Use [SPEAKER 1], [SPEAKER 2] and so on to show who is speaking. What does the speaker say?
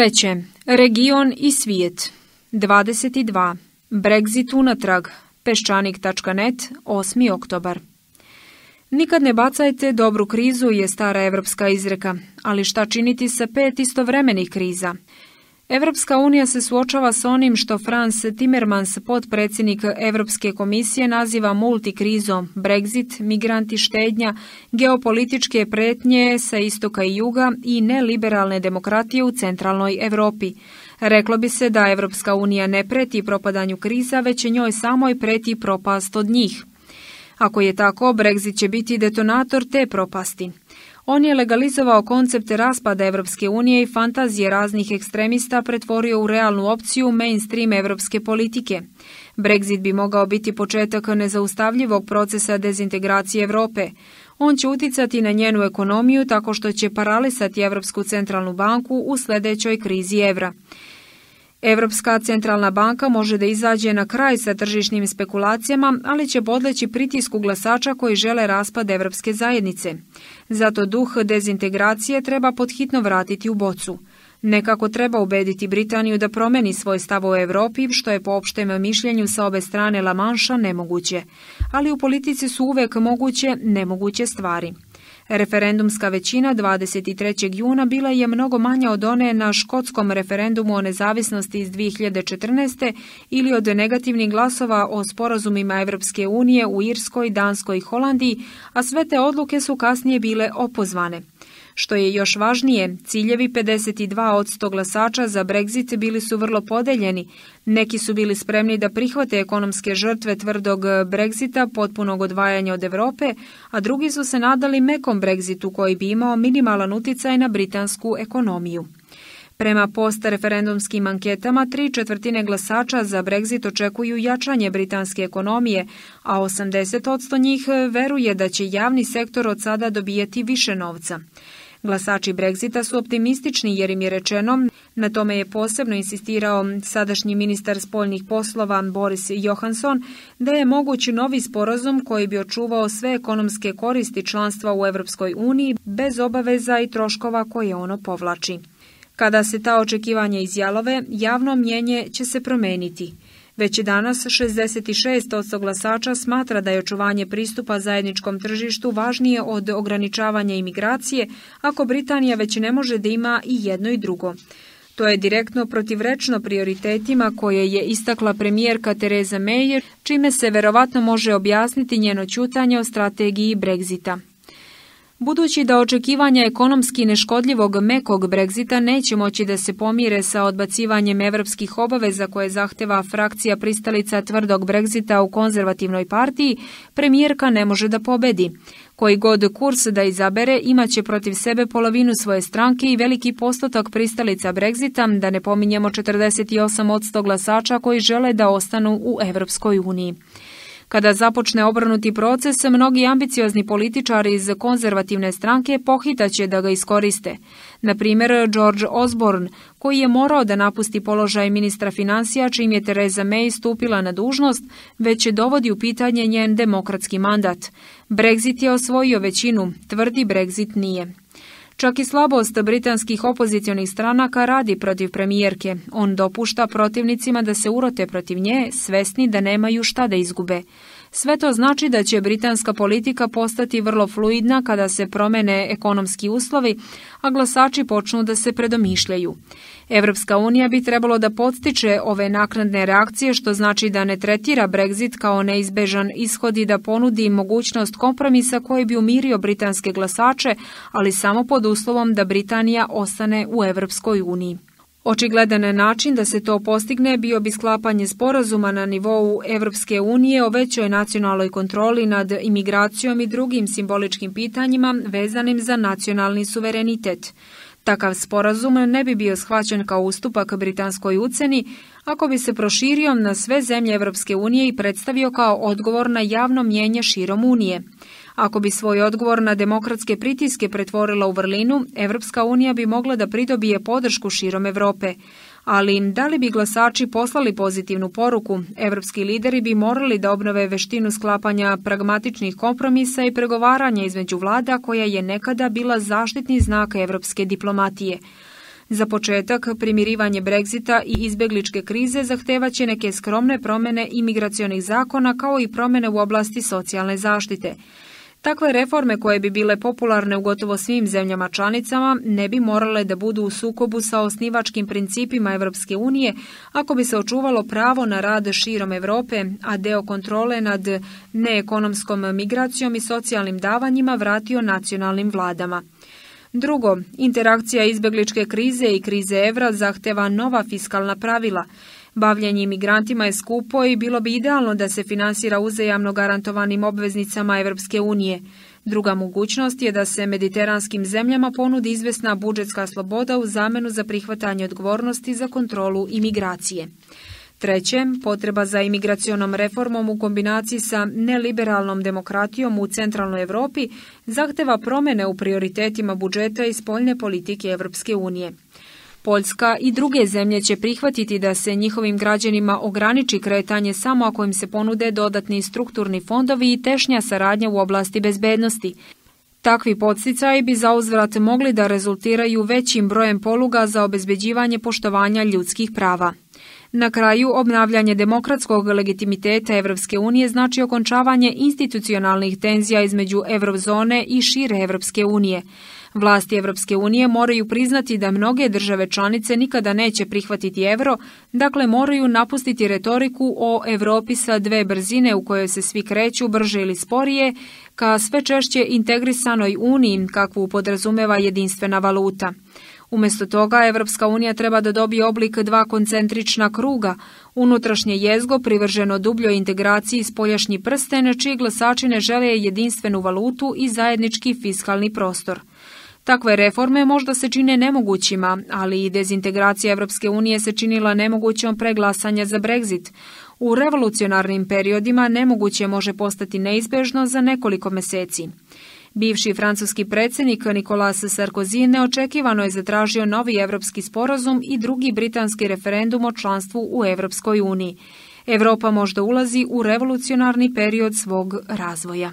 [SPEAKER 1] Treće, region i svijet. 22. Brexit unatrag. Peščanik.net, 8. oktobar. Nikad ne bacajte dobru krizu je stara evropska izreka, ali šta činiti sa 5 istovremenih kriza? Evropska unija se suočava s onim što Frans Timmermans, potpredsjednik Evropske komisije, naziva multikrizom: Brexit, migranti, štednja, geopolitičke pretnje sa istoka i juga i neliberalne demokratije u centralnoj Europi. Reklo bi se da Evropska unija ne preti propadanju kriza, već njoj samoj preti propast od njih. Ako je tako, Brexit će biti detonator te propasti. On je legalizovao koncept raspada Evropske unije i fantazije raznih ekstremista pretvorio u realnu opciju mainstream evropske politike. Brexit bi mogao biti početak nezaustavljivog procesa dezintegracije Europe. On će uticati na njenu ekonomiju tako što će paralisati Europsku centralnu banku u sljedećoj krizi evra. Europska centralna banka može da izađe na kraj sa tržišnim spekulacijama, ali će podleći pritisku glasača koji žele raspad Evropske zajednice. Zato duh dezintegracije treba podhitno vratiti u bocu. Nekako treba ubediti Britaniju da promeni svoj stav o Europi, što je po opštem mišljenju sa obe strane La Manša nemoguće. Ali u politici su uvek moguće nemoguće stvari. Referendumska većina 23. juna bila je mnogo manja od one na škotskom referendumu o nezavisnosti iz 2014. ili od negativnih glasova o sporazumima Evropske unije u Irskoj, Danskoj i Holandiji, a sve te odluke su kasnije bile opozvane. Što je još važnije, ciljevi 52% glasača za Brexit bili su vrlo podeljeni. Neki su bili spremni da prihvate ekonomske žrtve tvrdog Brexita, potpunog odvajanja od Europe, a drugi su se nadali mekom Brexitu koji bi imao minimalan uticaj na britansku ekonomiju. Prema postreferendumskim anketama, 3/4 glasača za Brexit očekuju jačanje britanske ekonomije, a 80% njih veruje da će javni sektor od sada dobijeti više novca. Glasači Brexita su optimistični jer im je rečeno, na tome je posebno insistirao sadašnji ministar spoljnih poslova Boris Johansson, da je moguć novi sporazum koji bi očuvao sve ekonomske koristi članstva u Evropskoj uniji bez obaveza i troškova koje ono povlači. Kada se ta očekivanja izjalove, javno mnjenje će se promeniti. Već danas 66% glasača smatra da je očuvanje pristupa zajedničkom tržištu važnije od ograničavanja imigracije, ako Britanija već ne može da ima i jedno i drugo. To je direktno protivrečno prioritetima koje je istakla premijerka Theresa May, čime se verovatno može objasniti njeno ćutanje o strategiji Brexita. Budući da očekivanja ekonomski neškodljivog mekog Brexita neće moći da se pomire sa odbacivanjem evropskih obaveza koje zahteva frakcija pristalica tvrdog Brexita u konzervativnoj partiji, premijerka ne može da pobedi. Koji god kurs da izabere imaće protiv sebe polovinu svoje stranke i veliki postotak pristalica Brexita, da ne pominjemo 48% glasača koji žele da ostanu u Evropskoj uniji. Kada započne obrnuti proces, mnogi ambiciozni političari iz konzervativne stranke pohitaće da ga iskoriste. Na primjer, George Osborne, koji je morao da napusti položaj ministra financija čim je Theresa May stupila na dužnost, već dovodi u pitanje njen demokratski mandat. Brexit je osvojio većinu, tvrdi Brexit nije. Čak i slabost britanskih opozicionih stranaka radi protiv premijerke. On dopušta protivnicima da se urote protiv nje, svesni da nemaju šta da izgube. Sve to znači da će britanska politika postati vrlo fluidna kada se promene ekonomski uslovi, a glasači počnu da se predomišljaju. Evropska unija bi trebalo da podstiče ove naknadne reakcije, što znači da ne tretira Brexit kao neizbežan ishod i da ponudi mogućnost kompromisa koji bi umirio britanske glasače, ali samo pod uslovom da Britanija ostane u Evropskoj uniji. Očigledan način da se to postigne bio bi sklapanje sporazuma na nivou Evropske unije o većoj nacionalnoj kontroli nad imigracijom i drugim simboličkim pitanjima vezanim za nacionalni suverenitet. Takav sporazum ne bi bio shvaćen kao ustupak britanskoj uceni ako bi se proširio na sve zemlje Evropske unije i predstavio kao odgovor na javno mnjenje širom Unije. Ako bi svoj odgovor na demokratske pritiske pretvorila u vrlinu, Evropska unija bi mogla da pridobije podršku širom Evrope. Ali da li bi glasači poslali pozitivnu poruku, evropski lideri bi morali da obnove veštinu sklapanja pragmatičnih kompromisa i pregovaranja između vlada koja je nekada bila zaštitni znak evropske diplomatije. Za početak, primirivanje Brexita i izbjegličke krize zahtevaće neke skromne promjene imigracionih zakona kao i promjene u oblasti socijalne zaštite. Takve reforme koje bi bile popularne u gotovo svim zemljama članicama ne bi morale da budu u sukobu sa osnivačkim principima Evropske unije ako bi se očuvalo pravo na rad širom Europe, a deo kontrole nad neekonomskom migracijom i socijalnim davanjima vratio nacionalnim vladama. Drugo, interakcija izbjegličke krize i krize evra zahteva nova fiskalna pravila. Bavljenje imigrantima je skupo i bilo bi idealno da se finansira uzajamno garantovanim obveznicama Evropske unije. Druga mogućnost je da se mediteranskim zemljama ponudi izvesna budžetska sloboda u zamenu za prihvatanje odgovornosti za kontrolu imigracije. Treće, potreba za imigracionom reformom u kombinaciji sa neliberalnom demokratijom u centralnoj Europi zahteva promjene u prioritetima budžeta i spoljne politike Evropske unije. Poljska i druge zemlje će prihvatiti da se njihovim građanima ograniči kretanje samo ako im se ponude dodatni strukturni fondovi i tešnja saradnja u oblasti bezbednosti. Takvi podsticaji bi zauzvrat mogli da rezultiraju većim brojem poluga za obezbeđivanje poštovanja ljudskih prava. Na kraju, obnavljanje demokratskog legitimiteta Evropske unije znači okončavanje institucionalnih tenzija između eurozone i šire Evropske unije. Vlasti Evropske unije moraju priznati da mnoge države članice nikada neće prihvatiti euro, dakle moraju napustiti retoriku o Europi sa dve brzine u kojoj se svi kreću brže ili sporije, ka sve češće integrisanoj uniji kakvu podrazumeva jedinstvena valuta. Umjesto toga, Evropska unija treba da dobije oblik dva koncentrična kruga, unutrašnje jezgo privrženo dubljoj integraciji spoljašnji prsten, čiji glasači ne žele jedinstvenu valutu i zajednički fiskalni prostor. Takve reforme možda se čine nemogućima, ali i dezintegracija Evropske unije se činila nemogućom pre glasanja za Brexit. U revolucionarnim periodima nemoguće može postati neizbežno za nekoliko meseci. Bivši francuski predsjednik Nicolas Sarkozy neočekivano je zatražio novi evropski sporazum i drugi britanski referendum o članstvu u Evropskoj uniji. Evropa možda ulazi u revolucionarni period svog razvoja.